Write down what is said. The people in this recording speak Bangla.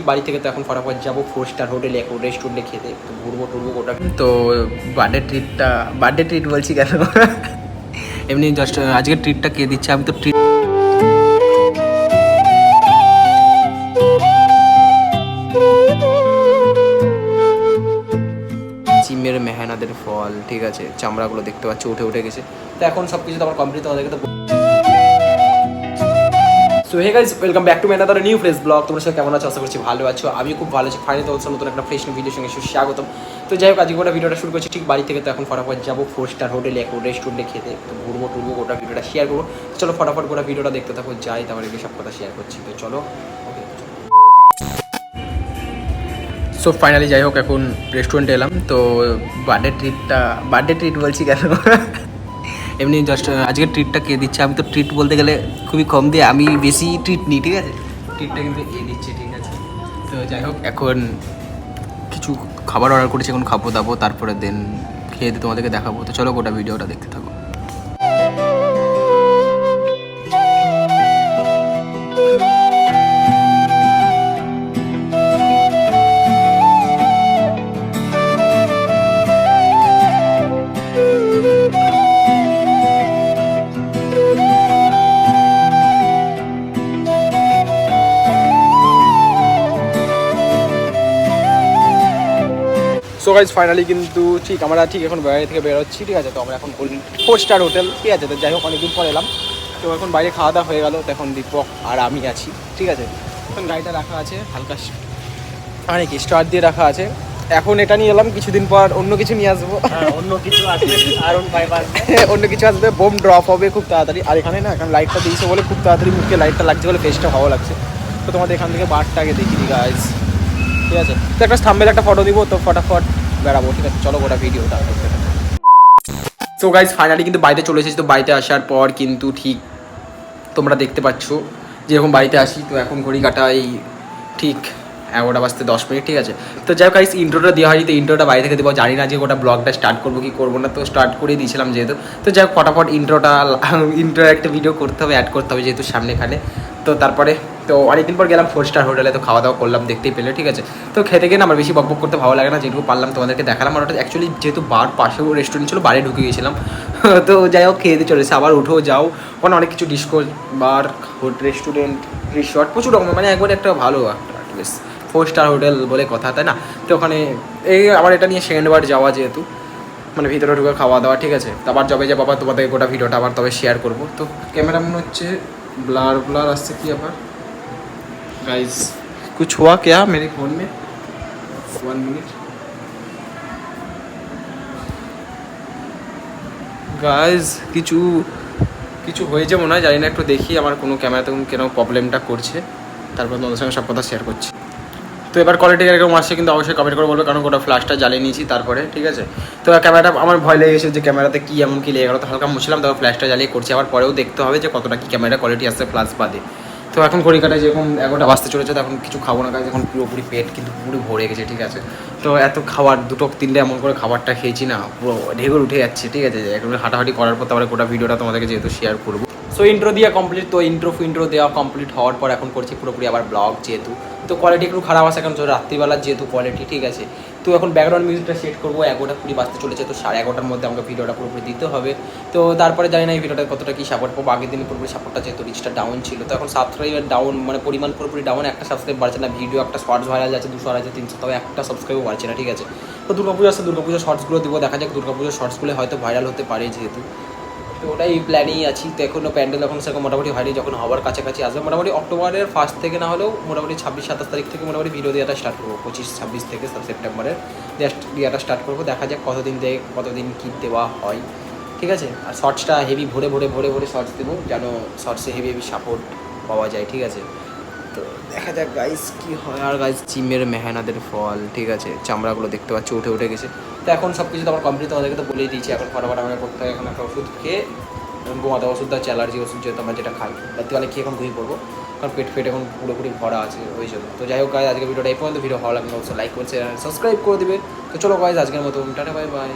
বাড়ি থেকে, তো এখন ফটাফট যাবো 4 স্টার হোটেলে, এক রেস্টুরেন্টে খেতে, তো ঘুরবো টুরবো গোটা। তো বার্থডে ট্রিট বলছি কেন, এমনি জাস্ট আজকের ট্রিটটা কে দিচ্ছে, আমি তো ট্রিট জিমের মেহনাদের ফল, ঠিক আছে, চামড়াগুলো দেখতে পাচ্ছ উঠে গেছে। তো এখন সব কিছু তো আমার কমপ্লিট, তোমাদেরকে তো। So hey guys, welcome back to my another new fresh blog. তোমরা সবাই কেমন আছো? আশা করছি ভালো আছো, আমি খুব ভালো আছি। ফাইনালি তোমাদের নতুন একটা ফ্রেশ ভিডিওর সঙ্গে স্বাগতম। তো যাই হোক, আজকে গোটা ভিডিওটা শুরু করছি ঠিক বাড়ি থেকে। তো এখন ফটাফট যাবো 4 স্টার হোটেলে, এক রেস্টুরেন্টে খেতে, তো ঘুরবো টুরবো গোটা ভিডিওটা শেয়ার করবো। চলো ফটাফট গোটা ভিডিওটা দেখতে থাকো, যাই তারপরে সব কথা শেয়ার করছি। তো চলো, ওকে। সো ফাইনালি যাই হোক, এখন রেস্টুরেন্টে এলাম। তো বার্থডে ট্রিট বলছি কেন, এমনি জাস্ট আজকের ট্রিটটা কে দিচ্ছে, আমি তো ট্রিট বলতে গেলে খুবই কম দিয়ে, আমি বেশি ট্রিট নিই, ঠিক আছে। ট্রিটটা কিন্তু এ দিচ্ছে, ঠিক আছে। তো যাই হোক, এখন কিছু খাবার অর্ডার করেছি, এখন খাবো দাবো, তারপরে দেন খেয়ে দিয়ে তোমাদেরকে দেখাবো। তো চলো গোটা ভিডিওটা দেখতে থাকো। সো গাইজ ফাইনালি কিন্তু আমরা এখন বাইরে থেকে বেরোচ্ছি, ঠিক আছে। তো আমরা এখন 4 স্টার হোটেল, ঠিক আছে। তো যাই হোক, অনেকদিন পর এলাম। তো এখন বাইরে খাওয়া দাওয়া হয়ে গেল। তো এখন দীপক আর আমি আছি, ঠিক আছে। এখন গাড়িটা রাখা আছে হালকা অনেক স্টার দিয়ে রাখা আছে। এখন এটা নিয়ে এলাম, কিছুদিন পর অন্য কিছু নিয়ে আসবো, অন্য কিছু আসবে, আরন ফাইভ আসবে, অন্য কিছু আসবে, বোম ড্রপ হবে খুব তাড়াতাড়ি। আর এখানে না, এখন লাইটটা দিয়েছে বলে খুব তাড়াতাড়ি মুখে লাইটটা লাগছে বলে ফেসটা ভালো লাগছে। তো তোমাদের এখান থেকে বারটাকে দেখিনি গাইজ, ঠিক আছে। তো একটা থাম্বনেল একটা ফটো দিব, তো ফটাফট বেড়াবো, ঠিক আছে। চলো গোটা ভিডিওটা দেখতে থাকো। সো গাইজ ফাইনালি কিন্তু বাড়িতে চলে এসেছি। তো বাড়িতে আসার পর কিন্তু ঠিক তোমরা দেখতে পাচ্ছ যেরকম বাড়িতে আসি। তো এখন ঘড়ি কাটাই ঠিক 11:10, ঠিক আছে। তো যাই হোক গাইজ, ইন্ট্রোটা দেওয়া হয়নি, তো ইন্ট্রোটা বাড়ি থেকে দেবো। জানি না যে গোটা ব্লগটা স্টার্ট করবো কি করবো না, তো স্টার্ট করেই দিয়েছিলাম যেহেতু। তো যাই হোক, ফটাফট ইন্ট্রোর একটা ভিডিও করতে হবে, অ্যাড করতে হবে যেহেতু সামনেখানে। তো তারপরে তো অনেকদিন পর গেলাম 4 স্টার হোটেলে, তো খাওয়া দাওয়া করলাম, দেখতেই পেলে, ঠিক আছে। তো খেতে গিয়ে আমার বেশি বকবক করতে ভালো লাগে না, যেটুকু পারলাম তোমাদেরকে দেখালাম। আর ওটা অ্যাকচুয়ালি যেহেতু বার পাশেও রেস্টুরেন্ট ছিল, বারে ঢুকে গেছিলাম। তো যাই হোক, খেয়ে দিয়ে চলে এসে আবার উঠেও যাও, ওখানে অনেক কিছু ডিস্কো বার, রেস্টুরেন্ট, রিসর্ট, প্রচুর রকম, মানে একবার একটা ভালো একটা বেশ 4 স্টার হোটেল বলে কথা, তাই না। তো ওখানে এই আমার এটা নিয়ে সেকেন্ড বার যাওয়া, যেহেতু মানে ভিতরে ঢুকে খাওয়া দাওয়া, ঠিক আছে। তারপর যাবে যে বাবা, তোমাদের গোটা ভিডিওটা আবার তবে শেয়ার করবো। তো ক্যামেরা মনে হচ্ছে ব্লার আসছে কি আবার गाइस, कुछ हुआ क्या मेरे फ़ोन में? 1 मिनट गाइस, কিছু হয়েছে মনে হয়, জানি না, একটু দেখি আমার কোনো ক্যামেরাতে কেন প্রবলেমটা করছে, তারপর তোমাদের সঙ্গে সব কথা শেয়ার করছি। তো এবার কোয়ালিটি এরকম আসছে কিন্তু অবশ্যই কমেন্ট করে বলবে, কারণ ওটা ফ্ল্যাশটা জ্বালিয়ে নিয়েছি তারপরে, ঠিক আছে। তো ক্যামেরাটা আমার ভয় লেগে গেছে যে ক্যামেরাতে কী এমন কী লেগে গেলো, তো হালকা মুছলাম, তারপর ফ্ল্যাশটা জ্বালিয়ে করছি। আবার পরেও দেখতে হবে যে কতটা কী ক্যামেরা কোয়ালিটি আসছে ফ্ল্যাশ বাদে। তো এখন ঘড়ি কাটায় যেরকম 11টা চলেছে, তো এখন কিছু খাবো না, কাজ এখন পুরোপুরি পেট কিন্তু পুরো ভরে গেছে, ঠিক আছে। তো এত খাবার 2-3টে এমন করে খাবারটা খেয়েছি না, পুরো ঢেকুর উঠে যাচ্ছে, ঠিক আছে। একটু হাঁটাহাঁটি করার পর তারপরে গোটা ভিডিওটা তোমাদেরকে যেহেতু শেয়ার করবো। সো ইন্ট্রো দেওয়া কমপ্লিট, তো ইন্ট্রো দেওয়া কমপ্লিট হওয়ার পর এখন করছি পুরোপুরি আবার ব্লগ, যেহেতু তো কোয়ালিটি একটু খারাপ আছে এখন, তো রাত্রিবেলার যেহেতু কোয়ালিটি, ঠিক আছে। তো এখন ব্যাকগ্রাউন্ড মিউজিকটা সেট করবো, 11:20 বাজতে চলেছে, তো 11:30টার মধ্যে আমাকে ভিডিওটা পুরোপুরি দিতে হবে। তো তারপরে জানি না এই ভিডিওটা কতটা কি সাপোর্ট পাবো। আগের দিন পুরোপুরি সাপোর্টটা যেহেতু রিচটা ডাউন ছিল, তো এখন সাবস্ক্রাইবার ডাউন, মানে পরিমাণ পুরোপুরি ডাউন, একটা সাবস্ক্রাইব বাড়ছে না। ভিডিও একটা শর্টস ভাইরাল যাচ্ছে 200, 250, 300, তবে একটা সাবস্ক্রাইবও বাড়ছে না, ঠিক আছে। তো দুর্গাপুজো আসছে, দুর্গাপুজোর শর্টসগুলো দেবো, দেখা যাক দুর্গাপুজোর শর্টসগুলো হয়তো ভাইরাল হতে পারে যেহেতু। তো ওটাই প্ল্যানেই আছি। তো এখনও প্যান্ডেল এখন সেরকম মোটামুটি হয়নি, যখন হওয়ার কাছাকাছি আসবে মোটামুটি অক্টোবরের 1 থেকে না হলেও মোটামুটি 26-27 তারিখ থেকে মোটামুটি ভিডিও দেওয়াটা স্টার্ট করবো। 25-26 থেকে সেপ্টেম্বরের দেওয়াটা স্টার্ট করবো, দেখা যাক কতদিন কী দেওয়া হয়, ঠিক আছে। আর শর্টসটা হেভি ভরে শর্টস দেবো, যেন শর্টসে হেভি সাপোর্ট পাওয়া যায়, ঠিক আছে। তো দেখা যাক গাইস কী হয়। আর গাইস, জিমের মেহনাদের ফল, ঠিক আছে, চামড়াগুলো দেখতে পাচ্ছ উঠে গেছে। তো এখন সব কিছু তো আমার কমপ্লিট, তোমাদেরকে তো বলেই দিয়েছি। এখন ফটাফট আমাকে করতে হয়, এখন একটা ওষুধ খেয়ে ঘুমাতে, ওষুধটা হচ্ছে অ্যালার্জি ওষুধ, যেহেতু আমরা যেটা খাই রাত্রিবেলা খেয়ে এখন ঘুমিয়ে পড়বো, কারণ পেট এখন পুরোপুরি ভরা আছে ওই জন্য। তো যাই হোক গাইস, আজকে ভিডিওটা এই পর্যন্ত। ভিডিও ভালো লাগলে অবশ্যই লাইক করছে, সাবস্ক্রাইব করে দেবে। তো চলো গাইস, আজকের মতো টাটা, বাই বাই।